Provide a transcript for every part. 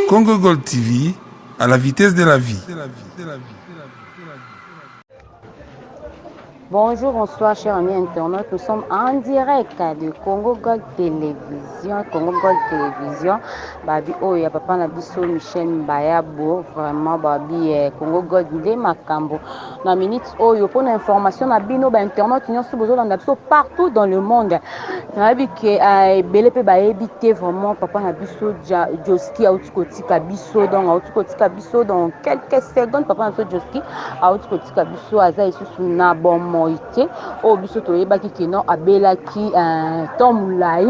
Congo Gold TV, à la vitesse de la vie. Bonjour, bonsoir, chers amis internautes. Nous sommes en direct de Congo Gold Télévision. Congo Gold Télévision. Babi Oya, papa Nabiso, Michel Mbayabo. Vraiment, Babi Congo Gold de Makambo. Na minute Oyo, pour l'information, Nabino, internautes, nous sommes partout dans le monde. Nabi que Belepe Baébité, vraiment, papa Nabiso, Joski, Autikotika Biso, donc Autikotika Biso, dans quelques secondes, papa Nabiso, Joski, Autikotika Biso, Aza et Susuna, bon. Au biso toyebaki que non abelaki Tom Lai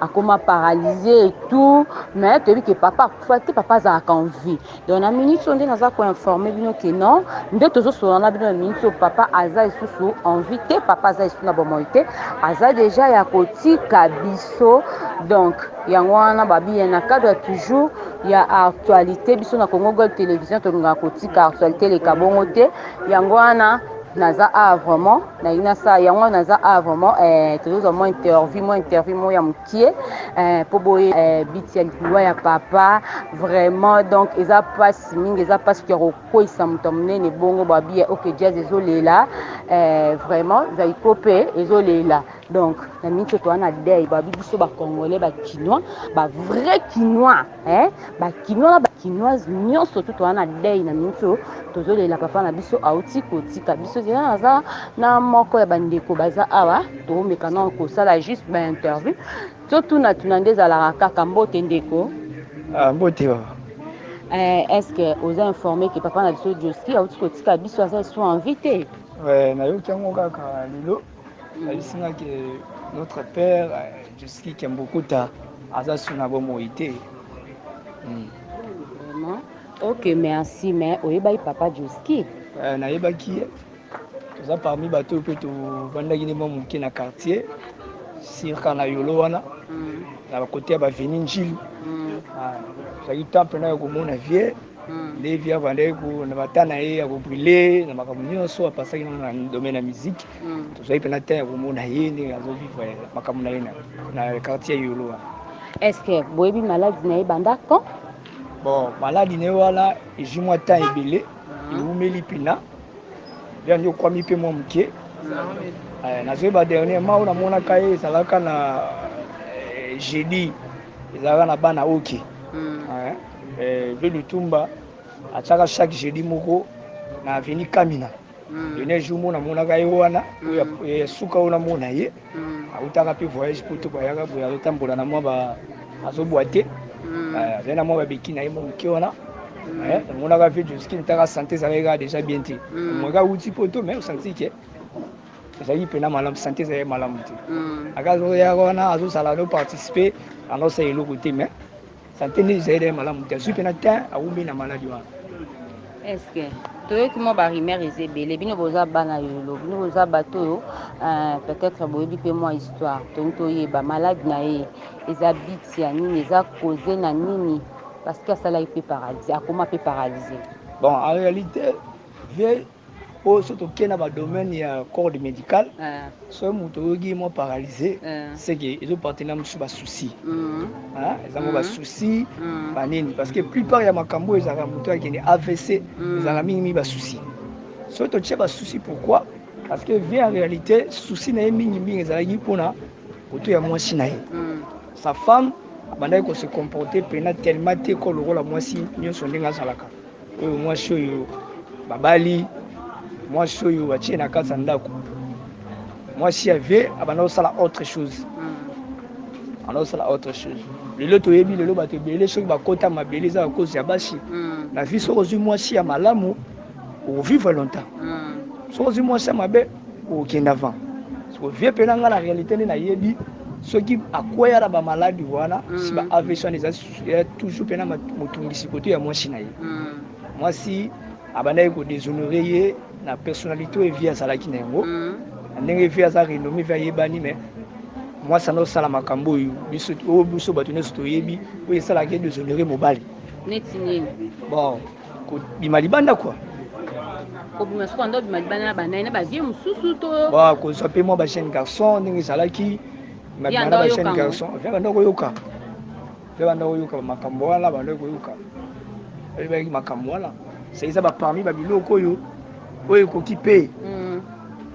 akoma paralysé et tout mais tu dis que papa a en vie donc na minute on naza ko informer bino que non nde tozo so na bino minute papa aza isusu en vie te papa aza isusu na bomoité aza déjà ya kotika biso donc yango wana babi na cadre toujours ya actualité biso na Congo Gold Télévision to nga kotika actualité le kabongo te yango wana naza vraiment na ina sa yango naza vraiment toujours mo interview ya mukie po boye bitia liwa ya papa vraiment donc eza passe mingi eza passe ko koisa mutomnene bongo babi OK jazz ezolela vraiment za ikope ezolela donc na minute to ana dei babi biso ba congolais ba kinois ba vrai kinois ba kinois ba kinoise nyonso to ana dei na minute tozolela papa na biso auti kotika biso naza na moko ya bandeko baza awa to mekana ko sala juste ba interview to na tunandeza la kaka mbote ndeko mbote ba est-ce que vous avez informé que papa na biso Joski auti kotika biso asa sont invité na yoki yango kaka lelo alisinga que notre père Joski Kembokuta asa suna bomoité vraiment OK merci mais oyebai papa Joski nayebaki toza parmi bato pe tovandaki nde mwa moke na quartier sirka na yolo wana na bakote ya baveni njilu tozalaki temps mpena ya komona vie nde vie avandaki na bata na ye ya kobrile na makambo nyonso apasaki nano na domaine ya musique tozalaki mpena temps ya komona ye ndenge azovivre makambo na ye na quartier ya yolo wana. Est-ce que boyebi maladi na ye banda quand bon maladi na ye wana ezwi mwa temps ebele ewumeli mpena yango okwami mpe mwa moke nazoyeba dernièrement oyo namonaka ye ezalaka na jeudi ezalaka na bana oke ve lutumba atiaka chaque jeudi moko na aveni kamina dernier jour mo namonaka ye wana oyo suka oyo namona ye autaka mpe voyage po to bayaka boye azotambola na mwa azobwa te azali na mwa babeki na ye mwa moke wana namonaka mpe Joski ntaka santé ezalaki kaka déjà bien te mwaka uti poto mais osanti ke ezalaki mpena malamu santé ezalaki malamu te akazoyaka wana azosala no participe andosa eloko te mais santé nde ezalaki dai malamu te azwi mpena te awumbi na maladi wana. est-ce que toyoki mo barimere eza ebele bino boza bana yolo bino boza bato oyo peut-être boyebi mpe mwa histoire tongi toyeba maladi na ye eza biti ya nini eza cause na nini parce que asalaki mpe paralysé akoma mpe paralysé. Bon en réalité vie oyo so tokei na badomaine ya corps médical soki moto oyoki mwa paralysé c'est que ezopartena mosusu basouci eza mo basouci banini parce que plupart ya makambo oyo ezalaka moto akende AVC ezalaka mingi basouci soki totie basouci pourquoi parce que vie en réalité souci na ye mingimingi ezalaki mpona koto ya mwasi na ye sa femme abandaki kose comporter mpena tellement te ko lokola mwasi nyonso ndenge azalaka oyo mwasi oyo babali mwasi oyo batie na kati ya ndako mwasi ave abanda kosala autre chose lelo toyebi lelo bato ebele soki bakota mabele eza bakozi ya basi na vie soki ozwi mwasi ya malamu okovivre longtemps soki ozwi mwasi ya mabe okokende avant vie mpena nga na réalité nde nayebi soki akwea na bamaladi wana si ba AVC wana eza toujours mpena motungisi koto ya mwasi na ye mwasi abandaki kodéshonore ye na personnalité oyo vie azalaki na yango ndenge vie aza renommé vie ayebani mais mwasi andosala makambo oyo biso bato nyonso toyebi oyo esalaki déshonore mobali neti nini bon kobima libanda kua kobima soki ando bima libanda na banai na bavie mosusu to kozwa mpe mwa bajeune garçon ndenge ezalaki mabima na bajeune garçon vie banda koyoka ve banda koyoka makambo wana banda koyoka ebaki makambo wana ça eza ba parmi ba biloko oyo ekoki pe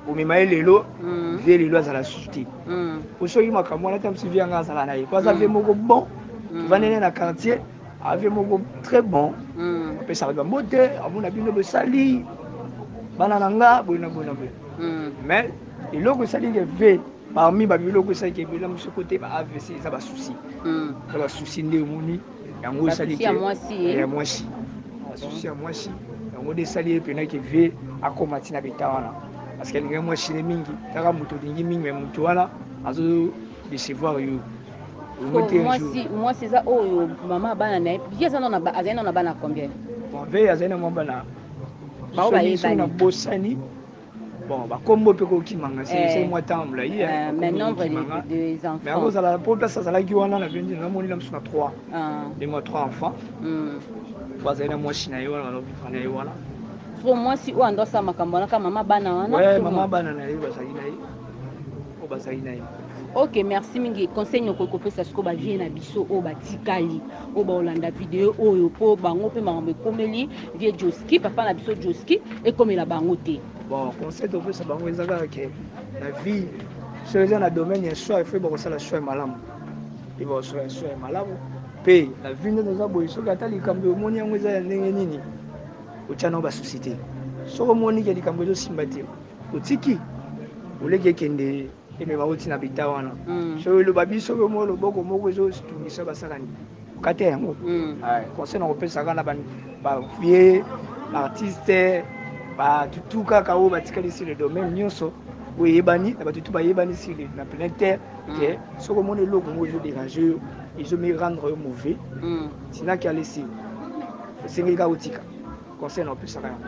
omema ye lelo vie lelo azala susu te osoki makambo wana ta mosu vie yanga azala na ye po aza vie moko bon tovandene na quartier avie moko très bon apesaka bango te amona bino bosali bana na nga boye na boye na boye mais eloko esaliki ve parmi babiloko esaliki ebela mosu kote ba avc eza basusi eza basusi nde omoni yango esaliki ya mwasi basusi ya mwasi yango nde esali ye penaki ve akoma ntina beta wana parce que alingai mwasi ne mingi kaka moto olingi mingi me moto wana azo décevoir yo mwasi eza oyo mama bana na ye azali na bana combien bon ve azali na mwa bana so na bosani bon bakombo mpe kokimanga c'est moi temps molai mais nombre des enfants mais akozala po place azalaki wana na vendi namoni na mosu na 3 de moi 3 enfants po azali na mwasi na ye wana alobifana na ye wana so mwasi oyo andosa makambo wana ka mama bana wana mama bana na ye bazali na ye o bazali na ye. Ok, merci mingi. Conseil nyoko kopesa siko ba vie na biso o batikali o ba olanda video oyo po bango pe mambe komeli vie Joski papa na biso Joski e komela bango te. Bon, conseil to pesa bango ezaka ke la vie so eza na domaine ya choix fait ba kosala choix malamu. Et ba choix malamu pe la vie nde za boy so kata likambo omoni yango eza ya ndenge nini ochana ba société. So omoni ke likambo ezo simba te. Otiki oleke kende emema oti na bita wana so eloba biso mo loboko moko ezotungisa basakani kate yango conseil na kopesaka na bavie baartiste batutu kaka oyo batikali sur le domaine nyonso oyo eyebani na batutu bayebani sur na plein terre ke soki omona eloko moko ezoderange yo ezomi rendre yo mauvais tinaki alesi esengeli kaka otika conseil na kopesaka yango.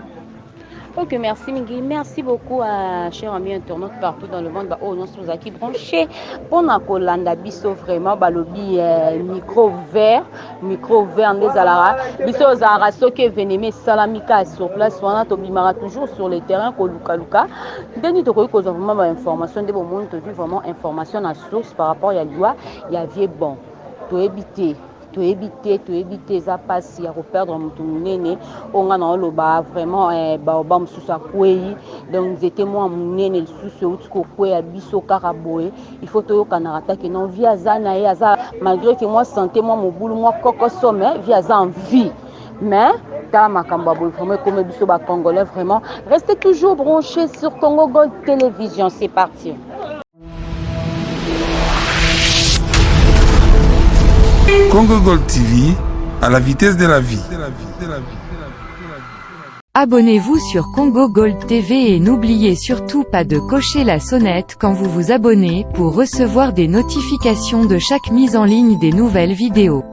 Ok, merci Mingi. Merci beaucoup à chers amis internautes partout dans le monde. Oh, nous sommes aquí branchés pour na kolanda biso vraiment balobi micro vert des alara biso zara soke veneme salamika sur place wana to bimara toujours sur le terrain ko luka deni to ko vraiment ba information de bon monde to vraiment information à source par rapport à loi ya vie bon to éviter za pasi ya perdre mutu munene onga na loba vraiment ba mususu akwei donc c'était moi munene lisusu utiko kwea biso kaka boye il faut toyoka na attaque non via zana ya za malgré que moi santé moi mobulu moi koko somme via za en vie mais ta makambo boye vraiment comme biso ba congolais vraiment restez toujours branchés sur Congo Gold Télévision. C'est parti. Congo Gold TV, à la vitesse de la vie. Abonnez-vous sur Congo Gold TV et n'oubliez surtout pas de cocher la sonnette quand vous vous abonnez pour recevoir des notifications de chaque mise en ligne des nouvelles vidéos.